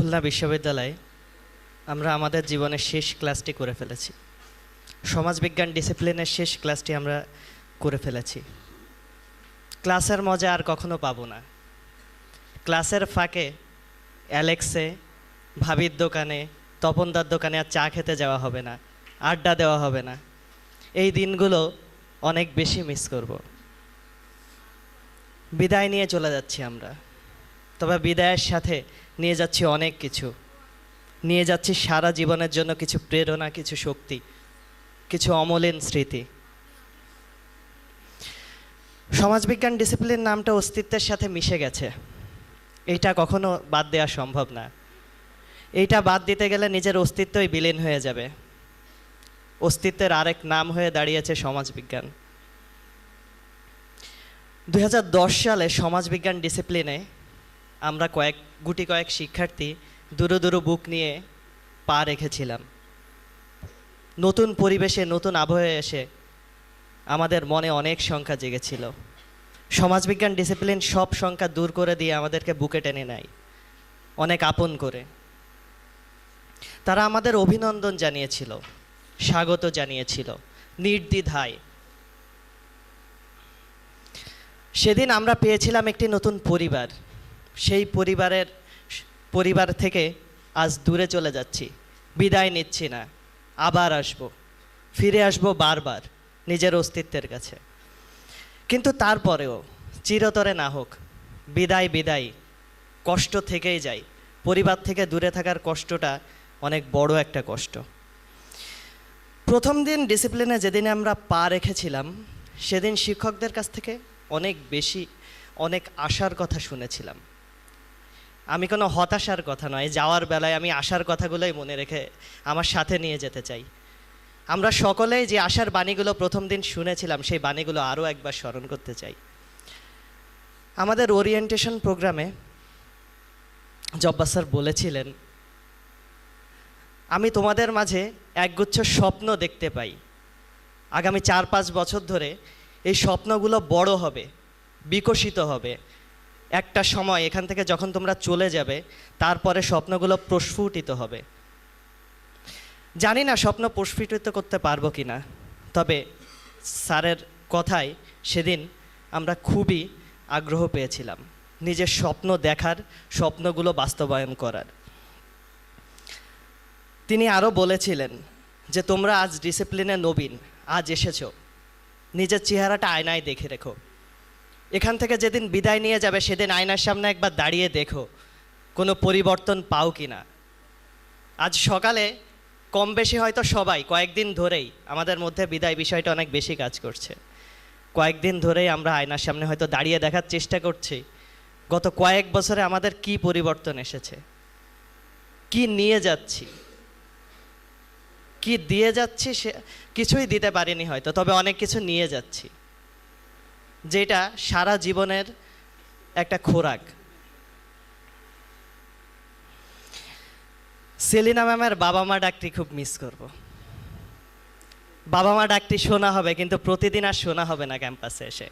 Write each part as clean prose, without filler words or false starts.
খুলনা বিশ্ববিদ্যালয়ে আমরা আমাদের জীবনের শেষ ক্লাসটি করে ফেলেছি। সমাজবিজ্ঞান ডিসিপ্লিনের শেষ ক্লাসটি আমরা করে ফেলেছি। ক্লাসের মজা আর কখনো পাবো না। ক্লাসের ফাঁকে অ্যালেক্সে, ভাবির দোকানে, তপনদার দোকানে আর চা খেতে যাওয়া হবে না, আড্ডা দেওয়া হবে না। এই দিনগুলো অনেক বেশি মিস করব। বিদায় নিয়ে চলে যাচ্ছি আমরা, তবে বিদায়ের সাথে নিয়ে যাচ্ছি অনেক কিছু। নিয়ে যাচ্ছি সারা জীবনের জন্য কিছু প্রেরণা, কিছু শক্তি, কিছু অমলিন স্মৃতি। সমাজবিজ্ঞান ডিসিপ্লিন নামটা অস্তিত্বের সাথে মিশে গেছে, এইটা কখনো বাদ দেওয়া সম্ভব না। এইটা বাদ দিতে গেলে নিজের অস্তিত্বই বিলীন হয়ে যাবে। অস্তিত্বের আরেক নাম হয়ে দাঁড়িয়েছে সমাজবিজ্ঞান। 2010 সালে সমাজবিজ্ঞান ডিসিপ্লিনে আমরা গুটি কয়েক শিক্ষার্থী দুরু দুরু বুক নিয়ে পা রেখেছিলাম। নতুন পরিবেশে, নতুন আবহে এসে আমাদের মনে অনেক শঙ্কা জেগেছিল। সমাজবিজ্ঞান ডিসিপ্লিন সব শঙ্কা দূর করে দিয়ে আমাদেরকে বুকে টেনে নেয়, অনেক আপন করে। তারা আমাদের অভিনন্দন জানিয়েছিল, স্বাগত জানিয়েছিল নির্দ্বিধায়। সেদিন আমরা পেয়েছিলাম একটি নতুন পরিবার। সেই পরিবার থেকে আজ দূরে চলে যাচ্ছি, বিদায় নিচ্ছি না, আবার আসব, ফিরে আসব বারবার নিজের অস্তিত্বের কাছে। কিন্তু তারপরেও চিরতরে না হোক, বিদায় বিদায়, কষ্ট থেকেই যায়। পরিবার থেকে দূরে থাকার কষ্টটা অনেক বড় একটা কষ্ট। প্রথম দিন ডিসিপ্লিনে যেদিনে আমরা পা রেখেছিলাম, সেদিন শিক্ষকদের কাছ থেকে অনেক আশার কথা শুনেছিলাম। আমি কোনো হতাশার কথা নয়, যাওয়ার বেলায় আমি আশার কথাগুলোই মনে রেখে আমার সাথে নিয়ে যেতে চাই। আমরা সকলেই যে আশার বাণীগুলো প্রথম দিন শুনেছিলাম, সেই বাণীগুলো আরও একবার স্মরণ করতে চাই। আমাদের ওরিয়েন্টেশন প্রোগ্রামে জব্বার স্যার বলেছিলেন, আমি তোমাদের মাঝে একগুচ্ছ স্বপ্ন দেখতে পাই। আগামী 4-5 বছর ধরে এই স্বপ্নগুলো বড় হবে, বিকশিত হবে। একটা সময় এখান থেকে যখন তোমরা চলে যাবে, তারপরে স্বপ্নগুলো প্রস্ফুটিত হবে। জানি না স্বপ্ন প্রস্ফুটিত করতে পারবো কি না, তবে স্যারের কথায় সেদিন আমরা খুবই আগ্রহ পেয়েছিলাম নিজের স্বপ্ন দেখার, স্বপ্নগুলো বাস্তবায়ন করার। তিনি আরও বলেছিলেন যে তোমরা আজ ডিসিপ্লিনে নবীন, আজ এসেছো, নিজের চেহারাটা আয়নায় দেখে রেখো। এখান থেকে যেদিন বিদায় নিয়ে যাবে, সেদিন আয়নার সামনে একবার দাঁড়িয়ে দেখো কোনো পরিবর্তন পাও কি না। আজ সকালে কম বেশি হয়তো সবাই কয়েকদিন ধরেই আমাদের মধ্যে বিদায় বিষয়টা অনেক বেশি কাজ করছে। কয়েকদিন ধরেই আমরা আয়নার সামনে হয়তো দাঁড়িয়ে দেখার চেষ্টা করছি গত কয়েক বছরে আমাদের কি পরিবর্তন এসেছে, কি নিয়ে যাচ্ছি, কি দিয়ে যাচ্ছি। সে কিছুই দিতে পারিনি হয়তো, তবে অনেক কিছু নিয়ে যাচ্ছি, যেটা সারা জীবনের একটা খোরাক। সেলিনা ম্যামের বাবা মা ডাকটি খুব মিস করব। বাবা মা ডাকটি শোনা হবে, কিন্তু প্রতিদিন আর শোনা হবে না ক্যাম্পাসে এসে।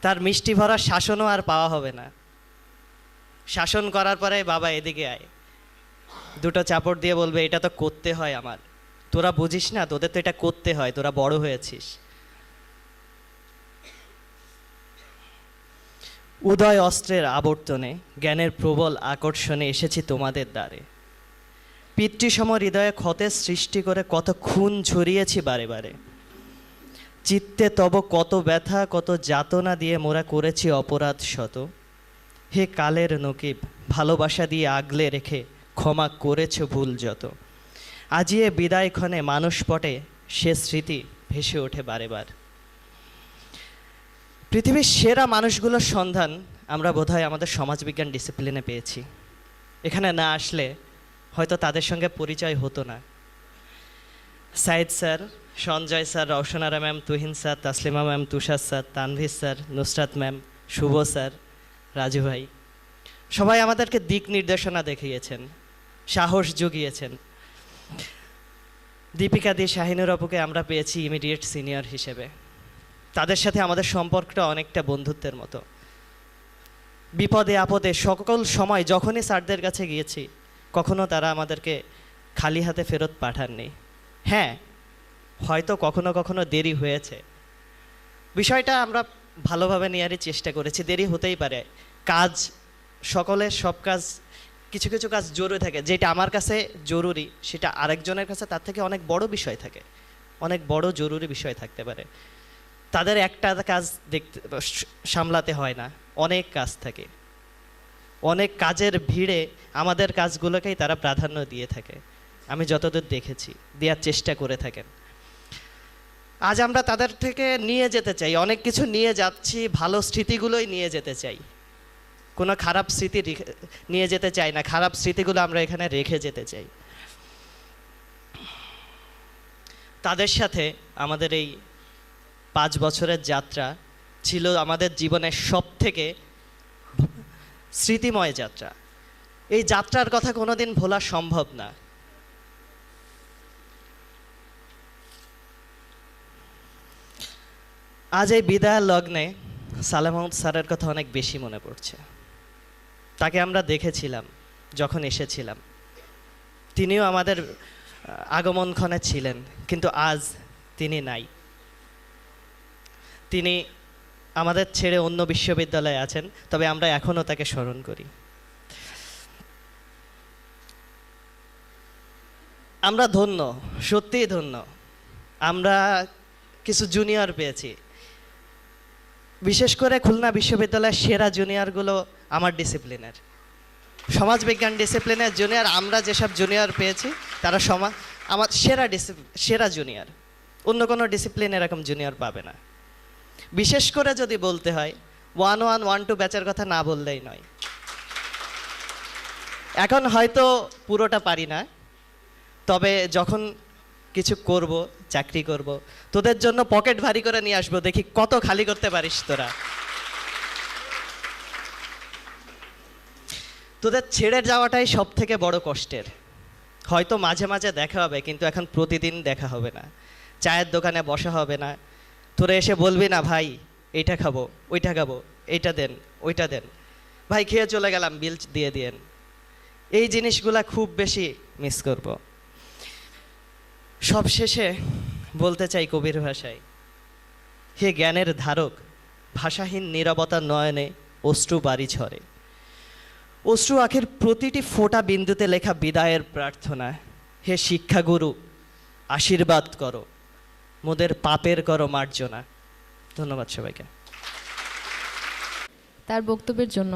তার মিষ্টি ভরা শাসনও আর পাওয়া হবে না। শাসন করার পরে বাবা এদিকে আয়, দুটো চাপড় দিয়ে বলবে, এটা তো করতে হয় আমার, তোরা বুঝিস না, তোদের তো এটা করতে হয়, তোরা বড় হয়েছিস। উদয় অস্ত্রের আবর্তনে, জ্ঞানের প্রবল আকর্ষণে এসেছি তোমাদের দ্বারে। পিতৃসম হৃদয়ে ক্ষতের সৃষ্টি করে কত খুন ঝরিয়েছি বারে বারে। চিত্তে তব কত ব্যথা, কত যাতনা দিয়ে মোরা করেছি অপরাধ শত। হে কালের নকিব, ভালোবাসা দিয়ে আগলে রেখে ক্ষমা করেছ ভুল যত। আজিয়ে বিদায় ক্ষণে মানুষ পটে সে স্মৃতি ভেসে ওঠে বারে বার। পৃথিবীর সেরা মানুষগুলোর সন্ধান আমরা বোধহয় আমাদের সমাজবিজ্ঞান ডিসিপ্লিনে পেয়েছি। এখানে না আসলে হয়তো তাদের সঙ্গে পরিচয় হতো না। Saeed sir, Sanjay sir, Roushanara ma'am, Tuhin sir, Taslima ma'am, Tushar sir, Tanvir sir, Nusrat ma'am, Shubho sir, Raju ভাই, সবাই আমাদেরকে দিক নির্দেশনা দেখিয়েছেন, সাহস জুগিয়েছেন। দীপিকা দি, শাহিনুর আপুকে আমরা পেয়েছি ইমিডিয়েট সিনিয়র হিসেবে। তাদের সাথে আমাদের সম্পর্কটা অনেকটা বন্ধুত্বের মতো। বিপদে আপদে সকল সময় যখনই স্যারদের কাছে গিয়েছি, কখনো তারা আমাদেরকে খালি হাতে ফেরত পাঠাননি। হ্যাঁ, হয়তো কখনো কখনো দেরি হয়েছে, বিষয়টা আমরা ভালোভাবে নেওয়ারই চেষ্টা করেছি। দেরি হতেই পারে, কাজ, সকলের সব কাজ, কিছু কিছু কাজ জরুরি থাকে, যেটা আমার কাছে জরুরি সেটা আরেকজনের কাছে তার থেকে অনেক বড় বিষয় থাকে, অনেক বড় জরুরি বিষয় থাকতে পারে। তাদের একটা কাজ দেখতে সামলাতে হয় না, অনেক কাজ থাকে, অনেক কাজের ভিড়ে আমাদের কাজগুলোকেই তারা প্রাধান্য দিয়ে থাকে, আমি যতদূর দেখেছি, দেওয়ার চেষ্টা করে থাকেন। আজ আমরা তাদের থেকে নিয়ে যেতে চাই, অনেক কিছু নিয়ে যাচ্ছি, ভালো স্মৃতিগুলোই নিয়ে যেতে চাই, কোনো খারাপ স্মৃতি নিয়ে যেতে চাই না, খারাপ স্মৃতিগুলো আমরা এখানে রেখে যেতে চাই। তাদের সাথে আমাদের এই 5 বছরের যাত্রা ছিল আমাদের জীবনের সবথেকে স্মৃতিময় যাত্রা। এই যাত্রার কথা কোনোদিন ভোলা সম্ভব না। আজ এই বিদায়ের লগ্নে সালেহ মাহমুদ স্যারের কথা অনেক বেশি মনে পড়ছে। তাকে আমরা দেখেছিলাম যখন এসেছিলাম, তিনিও আমাদের আগমনক্ষণে ছিলেন, কিন্তু আজ তিনি নাই। তিনি আমাদের ছেড়ে অন্য বিশ্ববিদ্যালয়ে আছেন, তবে আমরা এখনও তাকে স্মরণ করি। আমরা ধন্য, সত্যিই ধন্য, আমরা কিছু জুনিয়র পেয়েছি। বিশেষ করে খুলনা বিশ্ববিদ্যালয়ের সেরা জুনিয়রগুলো আমার ডিসিপ্লিনের, সমাজবিজ্ঞান ডিসিপ্লিনের জুনিয়র। আমরা যেসব জুনিয়র পেয়েছি তারা আমার সেরা জুনিয়র, অন্য কোনো ডিসিপ্লিন এরকম জুনিয়র পাবে না। বিশেষ করে যদি বলতে হয় 1-1, 1-2 ব্যাচের কথা না বললেই নয়। এখন হয়তো পুরোটা পারি না, তবে যখন কিছু করব, চাকরি করব, তোদের জন্য পকেট ভারী করে নিয়ে আসবো, দেখি কত খালি করতে পারিস তোরা। তোদের ছেড়ে যাওয়াটাই সব থেকে বড় কষ্টের। হয়তো মাঝে মাঝে দেখা হবে, কিন্তু এখন প্রতিদিন দেখা হবে না, চায়ের দোকানে বসা হবে না, তোরা এসে বলবি না ভাই এইটা খাবো, ওইটা খাবো, এইটা দেন, ওইটা দেন, ভাই খেয়ে চলে গেলাম, বিল দিয়ে দিয়েন। এই জিনিসগুলা খুব বেশি মিস করব। সব শেষে বলতে চাই কবির ভাষায়, হে জ্ঞানের ধারক, ভাষাহীন নীরবতার নয়নে অশ্রু বাড়ি ঝরে, অশ্রু আখের প্রতিটি ফোঁটা বিন্দুতে লেখা বিদায়ের প্রার্থনা। হে শিক্ষাগুরু, আশীর্বাদ করো, মোদের পাপের করো মার্জনা। ধন্যবাদ সবাইকে তার বক্তব্যের জন্য।